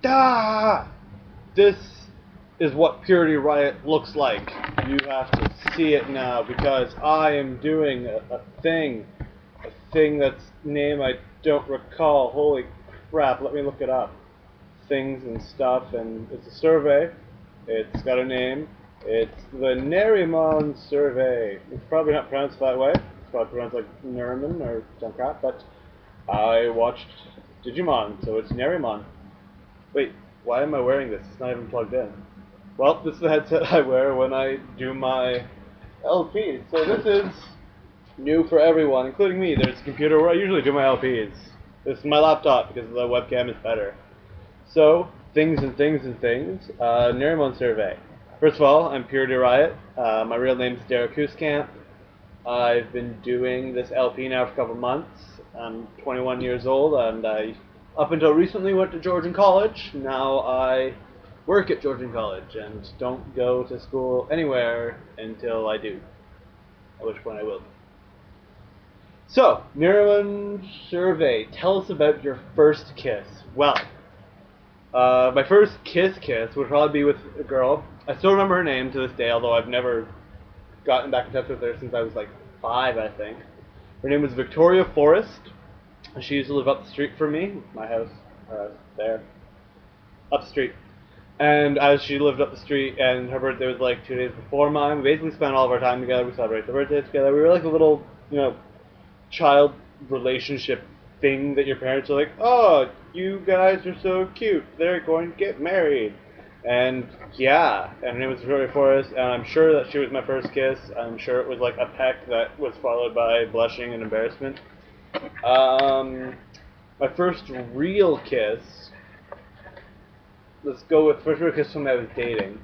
Ah! This is what PurityRiot looks like. You have to see it now because I am doing a thing that's name I don't recall. Holy crap, let me look it up. Things and stuff, and it's a survey. It's got a name. It's the Nerimon Survey. It's probably not pronounced that way. It's probably pronounced like Nerimon or some crap, but I watched Digimon, so it's Nerimon. Wait, why am I wearing this? It's not even plugged in. Well, this is the headset I wear when I do my LPs. So this is new for everyone, including me. There's a computer where I usually do my LPs. This is my laptop because the webcam is better. So, things and things and things. Nerimon Survey. First of all, I'm PurityRiot. My real name is Derek Hooskamp. I've been doing this LP now for a couple months. I'm 21 years old, and I, up until recently, went to Georgian College. Now I work at Georgian College and don't go to school anywhere until I do, at which point I will. So, Nerimon Survey. Tell us about your first kiss. Well, my first kiss would probably be with a girl. I still remember her name to this day, although I've never gotten back in touch with her since I was like 5, I think. Her name was Victoria Forrest. She used to live up the street from me, my house, there, up the street. And as she lived up the street, and her birthday was like 2 days before mine, we basically spent all of our time together. We celebrated the birthday together. We were like a little, child relationship thing that your parents are like, oh, you guys are so cute, they're going to get married. And yeah, and her name was Victoria Forrest, and I'm sure that she was my first kiss. I'm sure it was like a peck that was followed by blushing and embarrassment. My first real kiss, let's go with first real kiss when I was dating,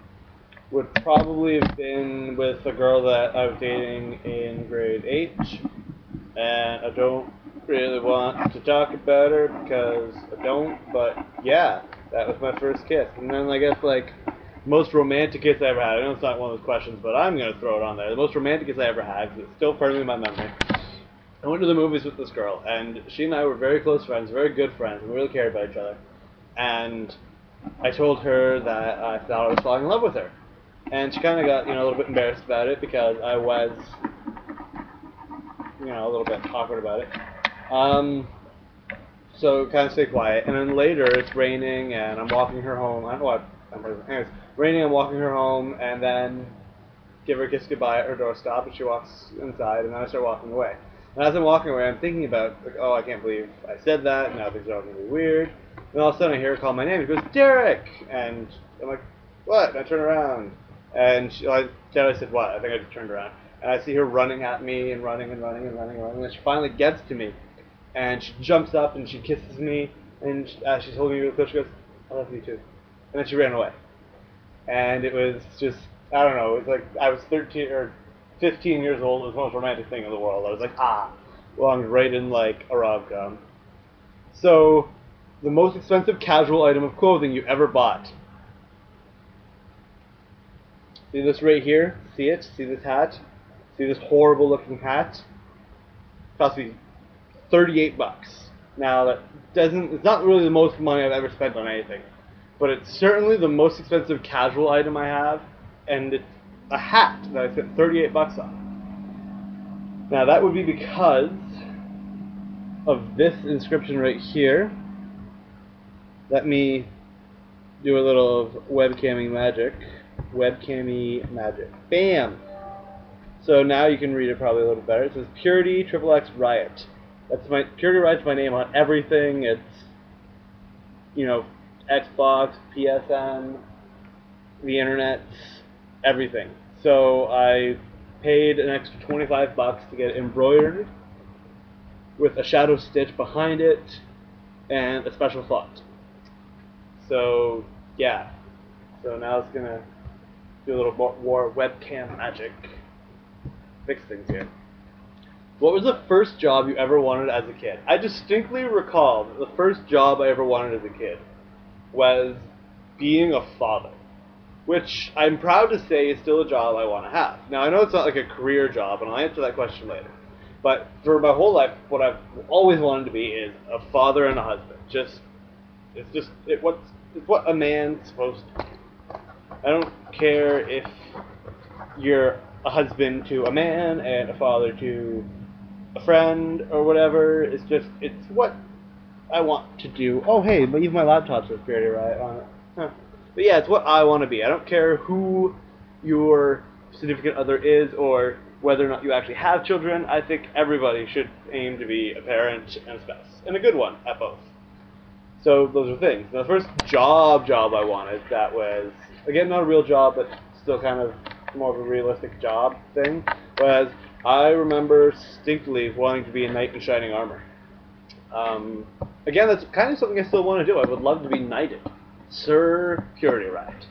would probably have been with a girl that I was dating in grade 8, and I don't really want to talk about her because I don't, but yeah, that was my first kiss. And then I guess like most romantic kiss I ever had, I know it's not one of those questions, but I'm going to throw it on there. The most romantic kiss I ever had, because it's still firmly in my memory. I went to the movies with this girl, and she and I were very close friends, very good friends, and we really cared about each other. And I told her that I thought I was falling in love with her. And she kind of got, a little bit embarrassed about it because I was, a little bit awkward about it. So kind of stay quiet. And then later, it's raining, and I'm walking her home. I don't know what. Anyways, raining, I'm walking her home, and then give her a kiss goodbye at her doorstop, and she walks inside, and then I start walking away. And as I'm walking away, I'm thinking about, like, oh, I can't believe I said that, and now things are all going to be weird. And all of a sudden, I hear her call my name. She goes, Derek! And I'm like, what? And I turn around. And I said, what? I think I just turned around. And I see her running at me and running and running and running and running. And then she finally gets to me. And she jumps up and she kisses me. And as she's holding me really close, she goes, I love you too. And then she ran away. And it was just, I don't know, it was like I was 13 or 15 years old. It was the most romantic thing in the world. I was like, belonged right in like a rom-com. So, the most expensive casual item of clothing you ever bought. See this right here? See it? See this hat? See this horrible looking hat? It cost me $38. Now it's not really the most money I've ever spent on anything, but it's certainly the most expensive casual item I have, and it's a hat that I spent $38 on. Now that would be because of this inscription right here. Let me do a little webcamming magic. Webcammy magic. Bam! So now you can read it probably a little better. It says Purity XXX Riot. That's my PurityRiot's my name on everything. It's Xbox, PSN, the internet, everything. So I paid an extra $25 to get it embroidered with a shadow stitch behind it and a special font. So yeah. So now it's gonna do a little more webcam magic. Fix things here. What was the first job you ever wanted as a kid? I distinctly recall that the first job I ever wanted as a kid was being a father, which I'm proud to say is still a job I want to have. Now, I know it's not like a career job, and I'll answer that question later. But for my whole life, what I've always wanted to be is a father and a husband. What's it's what a man's supposed to do. I don't care if you're a husband to a man and a father to a friend or whatever. It's what I want to do. Oh, hey, but even my laptop says PurityRiot on it. Huh. But yeah, it's what I want to be. I don't care who your significant other is or whether or not you actually have children. I think everybody should aim to be a parent and a spouse, and a good one at both. So those are things. Now, the first job I wanted, that was, again, not a real job, but still kind of more of a realistic job thing, was I remember distinctly wanting to be a knight in shining armor. Again, that's kind of something I still want to do. I would love to be knighted. Sir PurityRiot.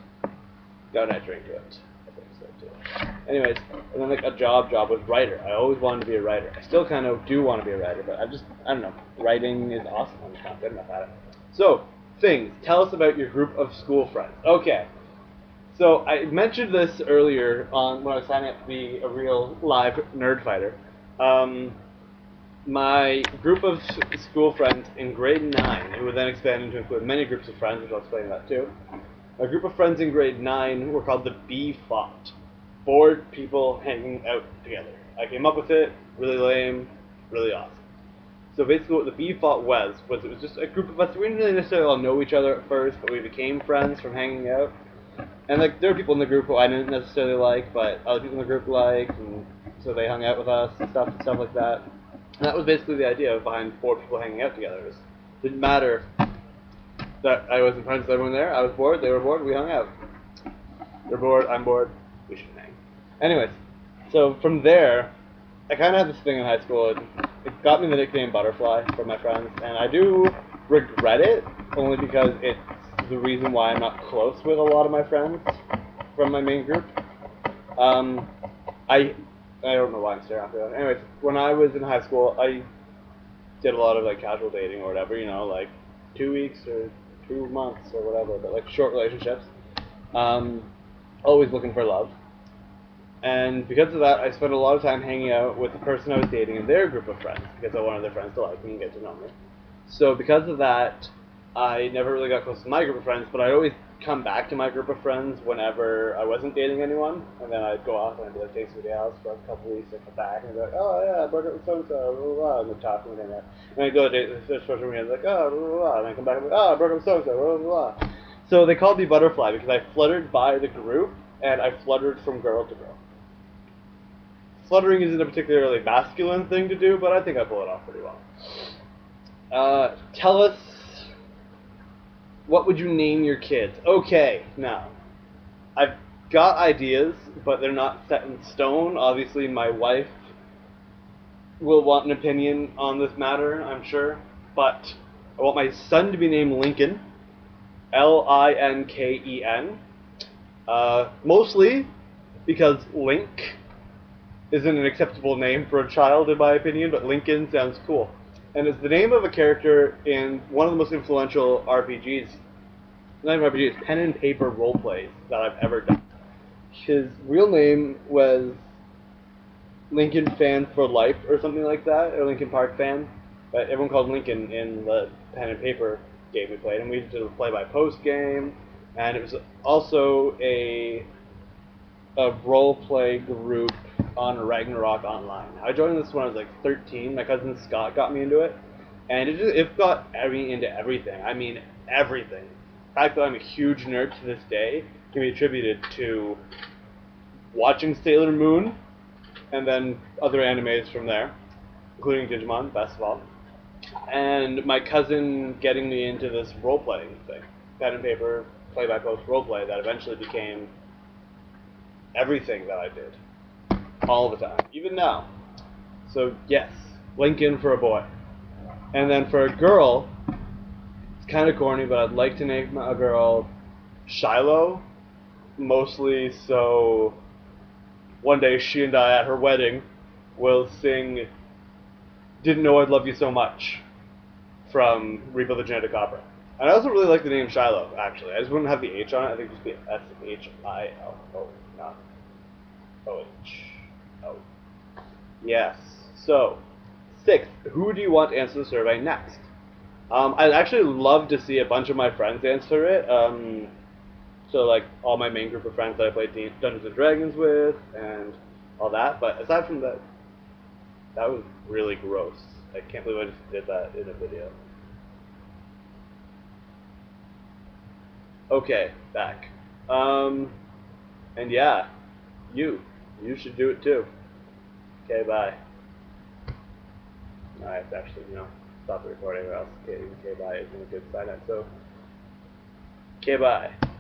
Got a nice ring to it. I think so too. Anyways, and then like a job was writer. I always wanted to be a writer. I still kind of do want to be a writer, but I don't know. Writing is awesome. I'm just not good enough at it. So, things. Tell us about your group of school friends. Okay. So I mentioned this earlier on when I was signing up to be a real live nerd fighter. My group of school friends in grade 9, it would then expand to include many groups of friends, which I'll explain that too. My group of friends in grade 9 were called the B-Fought. Bored people hanging out together. I came up with it, really lame, really awesome. So basically what the B-Fought was it was just a group of us. We didn't really necessarily all know each other at first, but we became friends from hanging out. And like there were people in the group who I didn't necessarily like, but other people in the group liked, and so they hung out with us and stuff like that. And that was basically the idea behind 4 people hanging out together. It didn't matter that I wasn't friends with everyone there. I was bored, they were bored, we hung out. They're bored, I'm bored, we should hang. Anyways, so from there, I kind of had this thing in high school. It got me the nickname Butterfly from my friends, and I do regret it, only because it's the reason why I'm not close with a lot of my friends from my main group. I don't know why I'm staring off the other. Anyways, when I was in high school, I did a lot of like casual dating or whatever, you know, like 2 weeks or 2 months or whatever, but like short relationships. Always looking for love. And because of that, I spent a lot of time hanging out with the person I was dating and their group of friends, because I wanted their friends to like me and get to know me. So because of that, I never really got close to my group of friends, but I'd always come back to my group of friends whenever I wasn't dating anyone, and then I'd go off and I'd be like, take somebody else for a couple weeks, I'd come back, and I'd be like, oh yeah, I broke up with so-and-so, blah, blah, blah, and they'd talk to me, and I'd go to date this person, and I'd be like, oh, blah, blah, blah, and I'd come back and be like, oh, I broke up with so-and-so, blah, blah, blah. So they called me Butterfly because I fluttered by the group, and I fluttered from girl to girl. Fluttering isn't a particularly masculine thing to do, but I think I pull it off pretty well. Tell us, what would you name your kids? Okay, now, I've got ideas, but they're not set in stone. Obviously, my wife will want an opinion on this matter, I'm sure. But I want my son to be named Lincoln, Linken. Mostly because Link isn't an acceptable name for a child, in my opinion, but Lincoln sounds cool. And it's the name of a character in one of the most influential RPGs, not even RPGs, pen and paper roleplays that I've ever done. His real name was Lincoln Fan for Life or something like that, or Lincoln Park Fan, but everyone called Lincoln in the pen and paper game we played, and we did a play-by-post game, and it was also a role-play group on Ragnarok Online. I joined this when I was like 13. My cousin Scott got me into it, and it got me into everything. I mean, everything. The fact that I'm a huge nerd to this day can be attributed to watching Sailor Moon, and then other animes from there, including Digimon, best of all, and my cousin getting me into this role-playing thing. Pen and paper, play-by-post roleplay that eventually became everything that I did. All the time, even now. So yes, Lincoln for a boy. And then for a girl, it's kind of corny, but I'd like to name a girl Shiloh, mostly so one day she and I at her wedding will sing Didn't Know I'd Love You So Much from Rebuild the Genetic Opera. And I also really like the name Shiloh, actually. I just wouldn't have the H on it. I think it would just be S-H-I-L-O, not O-H. Oh. Yes. So, 6th, who do you want to answer the survey next? I'd actually love to see a bunch of my friends answer it. So like all my main group of friends that I played Dungeons and Dragons with and all that. But aside from that, that was really gross. I can't believe I just did that in a video. Okay, back. And yeah, you should do it too. Okay, bye. I have to actually, stop the recording or else okay, bye isn't a good sign up. So, okay, bye.